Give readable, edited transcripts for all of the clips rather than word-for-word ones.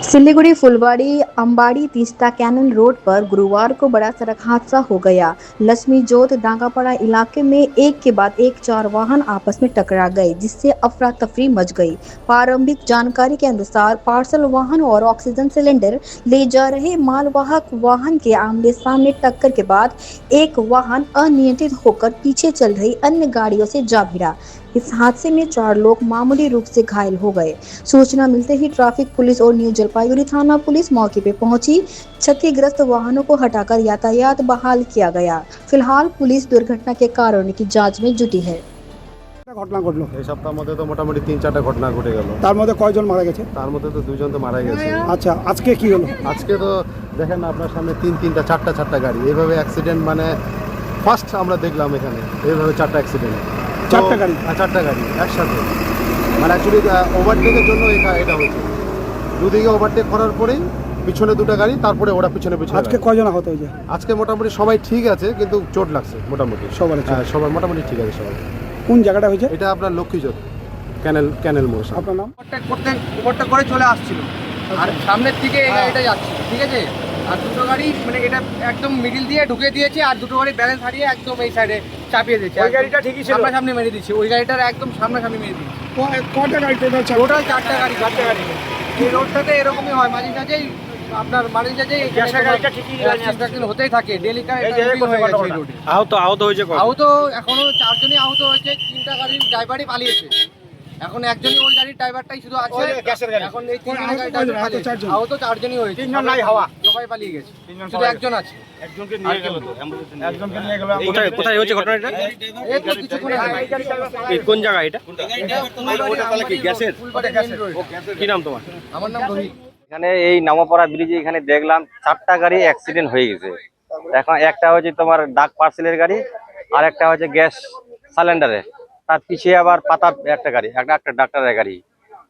सिलीगुड़ी फुलवाड़ी अंबाड़ी Teesta canal road पर गुरुवार को बड़ा सड़क हादसा हो गया। लक्ष्मी जोत डांगापाड़ा इलाके में एक के बाद एक चार वाहन आपस में टकरा गए, जिससे अफरा तफरी मच गई। प्रारंभिक जानकारी के अनुसार पार्सल वाहन और ऑक्सीजन सिलेंडर ले जा रहे मालवाहक वाहन के आमने सामने टक्कर के बाद एक वाहन अनियंत्रित होकर पीछे चल रही अन्य गाड़ियों से जा भिड़ा। इस हादसे में 4 लोग मामूली रूप से घायल हो गए। सूचना मिलते ही ट्रैफिक पुलिस और न्यू जलपाईगुड़ी थाना पुलिस मौके पर पहुंची। क्षतिग्रस्त वाहनों को हटाकर यातायात बहाल किया गया। फिलहाल पुलिस दुर्घटना के कारणों की जांच में जुटी है। ঘটনা ঘটলো এই সপ্তাহের মধ্যে তো মোটামুটি ৩-৪টা ঘটনা ঘটে গেল। তার মধ্যে কয়জন মারা গেছে? তার মধ্যে তো 2 জন তো মারা গেছে। আচ্ছা, আজকে কি হলো? আজকে তো দেখেন না আপনার সামনে 3-3টা 4টা গাড়ি এইভাবে অ্যাক্সিডেন্ট, মানে ফার্স্ট আমরা দেখলাম এখানে এইভাবে 4টা অ্যাক্সিডেন্ট। 4টা গাড়ি? 4টা গাড়ি একসাথে, মানে অ্যাকচুয়ালি ওভারটেকের জন্য এটা হয়েছে। দুদিকে ওভারটেক করার পরেই পিছনে 2টা গাড়ি, তারপরে ওরা পিছনে। আজকে কয়জন আহত হয়েছে? আজকে মোটামুটি সবাই ঠিক আছে, কিন্তু চোট লাগছে মোটামুটি সবার। সবাই মোটামুটি ঠিক আছে সবাই। কোন জায়গাটা হয়েছে? এটা আপনার লক্ষ্মীজোত ক্যানেল মোড়। আপনার নাম? ওভারটেক করে চলে আসছিল, আর সামনের দিকে এই গাড়িটা যাচ্ছিল, ঠিক আছে। আর দুটো গাড়ি মানে এটা একদম মিডিল দিয়ে ঢুকে দিয়েছে, আর দুটো গাড়ি ব্যালেন্স হারিয়ে একদম এই সাইডে চাপিয়ে দিয়েছে। ওই গাড়িটা ঠিকই ছিল, সামনাসামনি মেরে দিচ্ছে। ওই গাড়িটার একদম সামনাসামনি মেরে দিচ্ছে। কয়টা গাড়ি টোটাল? টোটাল 4টা গাড়ি। এই রোডটাতে এরকমই হয়, মাঝে মাঝেই আপনার মাঝে মাঝেই অ্যাক্সিডেন্ট হতেই থাকে ডেলি। আহত হয়েছে? আহত এখনো 4 জনই আহত হয়েছে। 3টা গাড়ির ড্রাইভারই পালিয়েছে। এখন একজনই ওই গাড়ির ড্রাইভারটাই শুধু আছে। এখন এই 3 জনের গাড়ি ড্রাইভার পালিয়েছে। আহত 4 জনই হয়েছে। 3 জন নাই হাওয়া, সবাই পালিয়ে গেছে, শুধু একজন আছে। একজনকে নিয়ে গেল তো, একজনকে নিয়ে গেল। কোথায় হচ্ছে ঘটনাটা? এই তো কিছুক্ষণ আগে। এই কোন জায়গা এটা? ওটা তাহলে কি গ্যাসের? কি নাম তোমার? আমার নাম রোহিত। এখানে এই নামাপাড়া ব্রিজে এখানে দেখলাম 4টা গাড়ি অ্যাক্সিডেন্ট হয়ে গেছে। এখন একটা হচ্ছে তোমার ডাক পার্সেলের গাড়ি, আর একটা হচ্ছে গ্যাস সিলিন্ডারের, তার পিছিয়ে আবার পাতা একটা গাড়ি, একটা ডাক্তারের গাড়ি।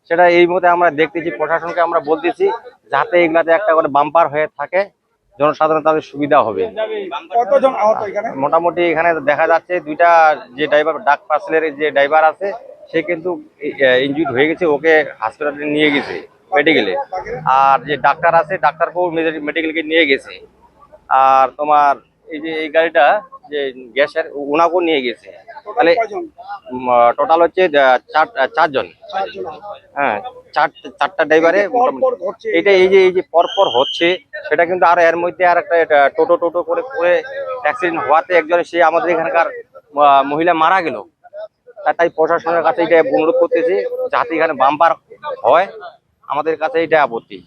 সেটা এই মুহূর্তে আমরা দেখতেছি, প্রশাসনকে আমরা বলতেছি যাতে এগুলাতে একটা করে বাম্পার হয়ে থাকে, জনসাধারণ তাদের সুবিধা হবে। কতজন আহত এখানে? মোটামুটি এখানে দেখা যাচ্ছে 2টা যে ড্রাইভার ডাক পার্সেলের যে ড্রাইভার আছে সে কিন্তু ইনজুর্ড হয়ে গেছে, ওকে হসপিটালে নিয়ে গেছে মেডিকেলে। আর যে ডাক্তার আছে ডাক্তারকেও মেডিকেলকে নিয়ে গেছে। আর তোমার এই যে এই গাড়িটা যে গ্যাসের ওনাকেও নিয়ে গেছে। তাহলে টোটাল হচ্ছে 4 জন। হ্যাঁ, 4টা ড্রাইভারে এটা এই যে পরপর হচ্ছে, সেটা কিন্তু আর এর মধ্যে আর একটা টোটো করে অ্যাক্সিডেন্ট হওয়াতে একজন সে আমাদের এখানকার মহিলা মারা গেল। তাই প্রশাসনের কাছে এটা অনুরোধ করতেছি যাতে এখানে বাম্পার হয়, আমাদের কাছে এটা আপত্তি।